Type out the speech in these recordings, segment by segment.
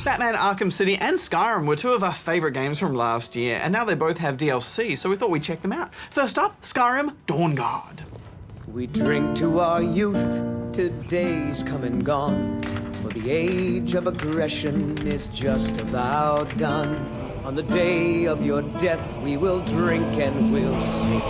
Batman Arkham City and Skyrim were two of our favourite games from last year, and now they both have DLC, so we thought we'd check them out. First up, Skyrim Dawnguard. We drink to our youth, today's come and gone, for the age of aggression is just about done. On the day of your death we will drink and we'll sing.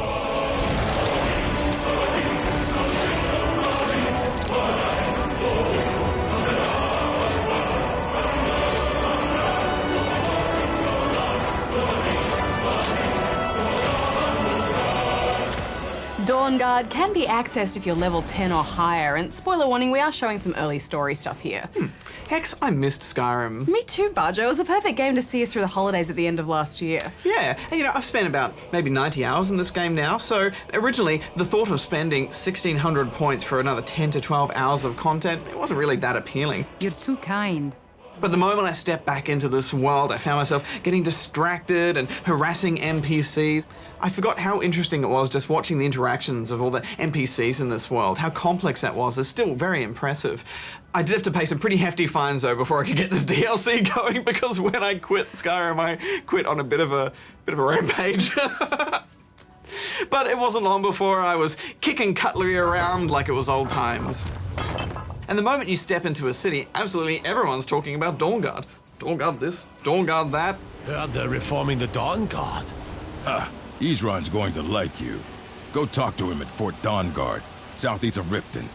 Dawnguard can be accessed if you're level 10 or higher, and spoiler warning, we are showing some early story stuff here. Hex, I missed Skyrim. Me too, Budge. It was a perfect game to see us through the holidays at the end of last year. Yeah, and I've spent about maybe 90 hours in this game now, so originally the thought of spending 1,600 points for another 10 to 12 hours of content, it wasn't really that appealing. You're too kind. But the moment I stepped back into this world, I found myself getting distracted and harassing NPCs. I forgot how interesting it was just watching the interactions of all the NPCs in this world. How complex that was is still very impressive. I did have to pay some pretty hefty fines though before I could get this DLC going, because when I quit Skyrim, I quit on a bit of a rampage. But it wasn't long before I was kicking cutlery around like it was old times. And the moment you step into a city, absolutely everyone's talking about Dawnguard. Dawnguard this, Dawnguard that. Heard they're reforming the Dawnguard. Ezron's going to like you. Go talk to him at Fort Dawnguard, southeast of Riften.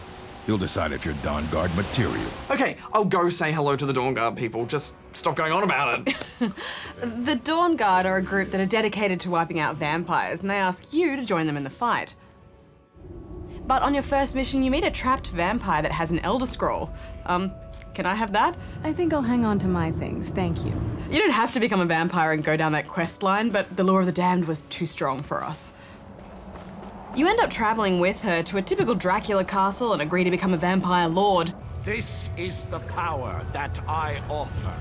He'll decide if you're Dawnguard material. Okay, I'll go say hello to the Dawnguard people. Just stop going on about it. The Dawnguard are a group that are dedicated to wiping out vampires, and they ask you to join them in the fight. But on your first mission, you meet a trapped vampire that has an Elder Scroll. Can I have that? I think I'll hang on to my things, thank you. You don't have to become a vampire and go down that quest line, but the Lure of the Damned was too strong for us. You end up traveling with her to a typical Dracula castle and agree to become a vampire lord. This is the power that I offer.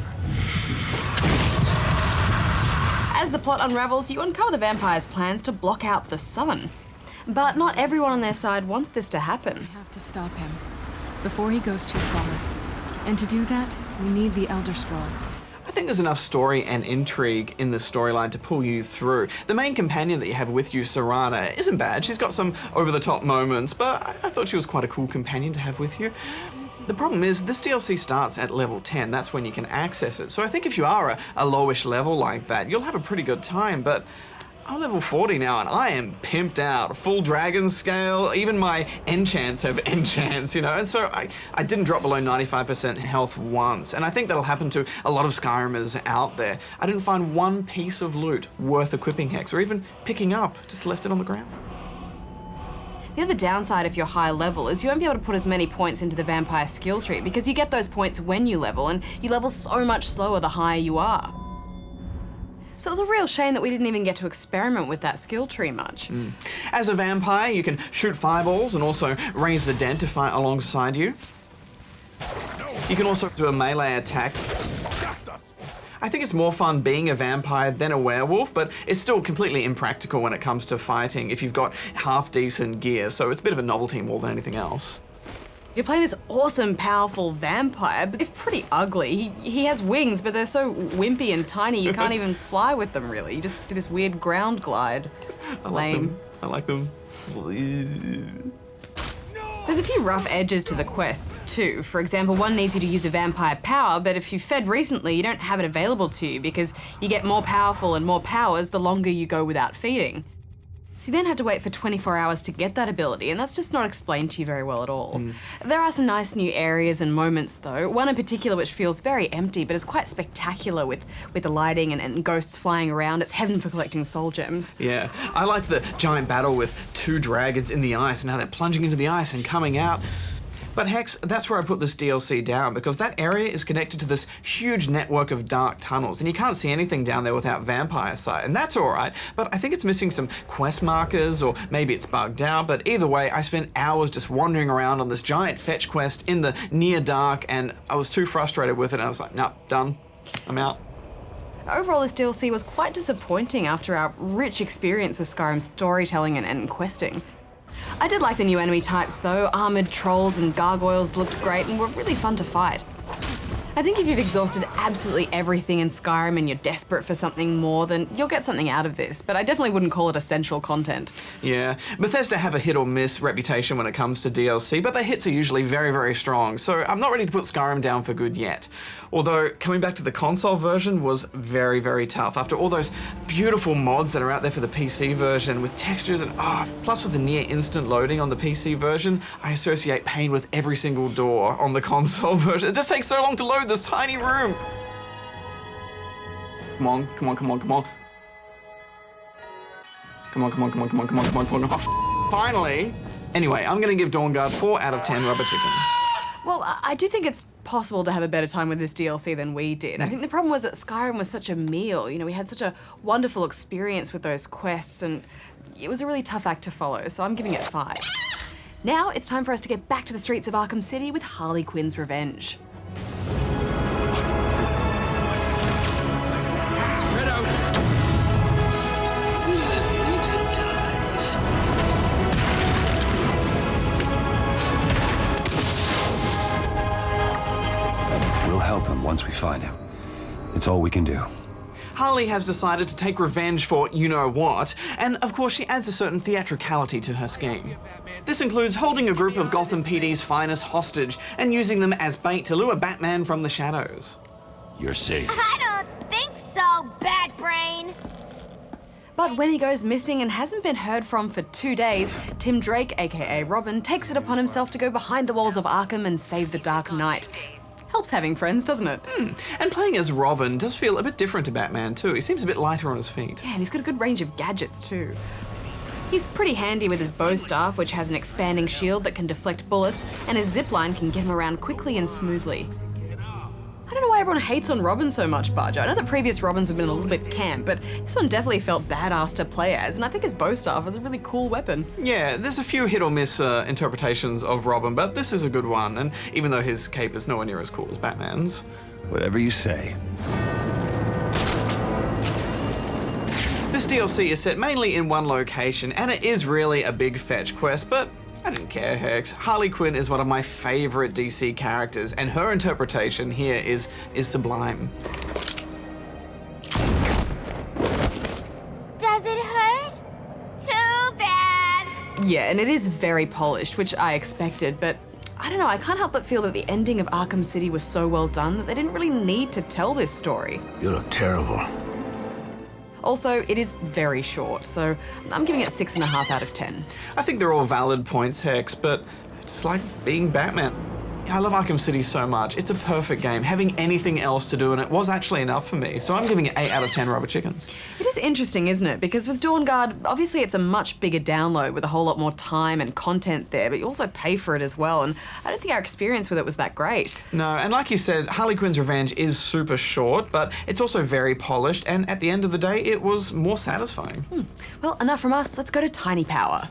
As the plot unravels, you uncover the vampire's plans to block out the sun. But not everyone on their side wants this to happen. We have to stop him before he goes too far. And to do that, we need the Elder Scroll. I think there's enough story and intrigue in this storyline to pull you through. The main companion that you have with you, Serana, isn't bad. She's got some over-the-top moments, but I thought she was quite a cool companion to have with you. The problem is, this DLC starts at level 10. That's when you can access it. So I think if you are a lowish level like that, you'll have a pretty good time, but I'm level 40 now and I am pimped out. Full dragon scale, even my enchants have enchants, and so I didn't drop below 95% health once, and I think that'll happen to a lot of Skyrimers out there. I didn't find one piece of loot worth equipping Hex, or even picking up, just left it on the ground. The other downside if you're high level is you won't be able to put as many points into the vampire skill tree, because you get those points when you level, and you level so much slower the higher you are. So it was a real shame that we didn't even get to experiment with that skill tree much. As a vampire, you can shoot fireballs and also raise the dead to fight alongside you. You can also do a melee attack. I think it's more fun being a vampire than a werewolf, but it's still completely impractical when it comes to fighting if you've got half-decent gear, so it's a bit of a novelty more than anything else. You're playing this awesome, powerful vampire, but he's pretty ugly. He has wings, but they're so wimpy and tiny you can't even fly with them, really. You just do this weird ground glide. Lame. I like them. There's a few rough edges to the quests, too. For example, one needs you to use a vampire power, but if you fed recently, you don't have it available to you because you get more powerful and more powers the longer you go without feeding. So you then have to wait for 24 hours to get that ability, and that's just not explained to you very well at all. There are some nice new areas and moments though, one in particular which feels very empty but is quite spectacular with the lighting and ghosts flying around. It's heaven for collecting soul gems. Yeah, I like the giant battle with two dragons in the ice, and now they're plunging into the ice and coming out. But Hex, that's where I put this DLC down, because that area is connected to this huge network of dark tunnels, and you can't see anything down there without vampire sight, and that's alright, but I think it's missing some quest markers, or maybe it's bugged out, but either way, I spent hours just wandering around on this giant fetch quest in the near dark, and I was too frustrated with it, and I was like, nope, done, I'm out. Overall, this DLC was quite disappointing after our rich experience with Skyrim's storytelling and questing. I did like the new enemy types though. Armoured trolls and gargoyles looked great and were really fun to fight. I think if you've exhausted absolutely everything in Skyrim and you're desperate for something more, then you'll get something out of this, but I definitely wouldn't call it essential content. Yeah, Bethesda have a hit or miss reputation when it comes to DLC, but their hits are usually very, very strong, so I'm not ready to put Skyrim down for good yet. Although, coming back to the console version was very, very tough. After all those beautiful mods that are out there for the PC version with textures and plus with the near instant loading on the PC version, I associate pain with every single door on the console version. It just takes so long to load this tiny room. Come on, come on, come on, come on. Come on, come on, come on, come on, come on, come on, come on. Oh, finally! Anyway, I'm gonna give Dawnguard 4 out of 10 rubber chickens. Well, I do think it's possible to have a better time with this DLC than we did. I think the problem was that Skyrim was such a meal. You know, we had such a wonderful experience with those quests, and it was a really tough act to follow, so I'm giving it 5. Now it's time for us to get back to the streets of Arkham City with Harley Quinn's revenge. Spread out! We'll help him once we find him. It's all we can do. Harley has decided to take revenge for you-know-what, and of course she adds a certain theatricality to her scheme. This includes holding a group of Gotham PD's finest hostage and using them as bait to lure Batman from the shadows. You're safe. I don't think so, Bat Brain. But when he goes missing and hasn't been heard from for 2 days, Tim Drake, aka Robin, takes it upon himself to go behind the walls of Arkham and save the Dark Knight. Helps having friends, doesn't it? And playing as Robin does feel a bit different to Batman too. He seems a bit lighter on his feet. Yeah, and he's got a good range of gadgets too. He's pretty handy with his bow staff, which has an expanding shield that can deflect bullets, and his zipline can get him around quickly and smoothly. I don't know why everyone hates on Robin so much, Barjo. I know that previous Robins have been a little bit camp, but this one definitely felt badass to play as, and I think his bow staff is a really cool weapon. Yeah, there's a few hit or miss interpretations of Robin, but this is a good one, and even though his cape is nowhere near as cool as Batman's. Whatever you say. This DLC is set mainly in one location, and it is really a big fetch quest, but I didn't care, Hex. Harley Quinn is one of my favorite DC characters, and her interpretation here is sublime. Does it hurt? Too bad. Yeah, and it is very polished, which I expected, but I don't know, I can't help but feel that the ending of Arkham City was so well done that they didn't really need to tell this story. You look terrible. Also, it is very short, so I'm giving it 6.5 out of 10. I think they're all valid points, Hex, but it's like being Batman. I love Arkham City so much. It's a perfect game. Having anything else to do in it was actually enough for me, so I'm giving it 8 out of 10 rubber chickens. It is interesting, isn't it? Because with Dawnguard, obviously it's a much bigger download with a whole lot more time and content there, but you also pay for it as well, and I don't think our experience with it was that great. No, and like you said, Harley Quinn's Revenge is super short, but it's also very polished, and at the end of the day, it was more satisfying. Well, enough from us. Let's go to Tiny Power.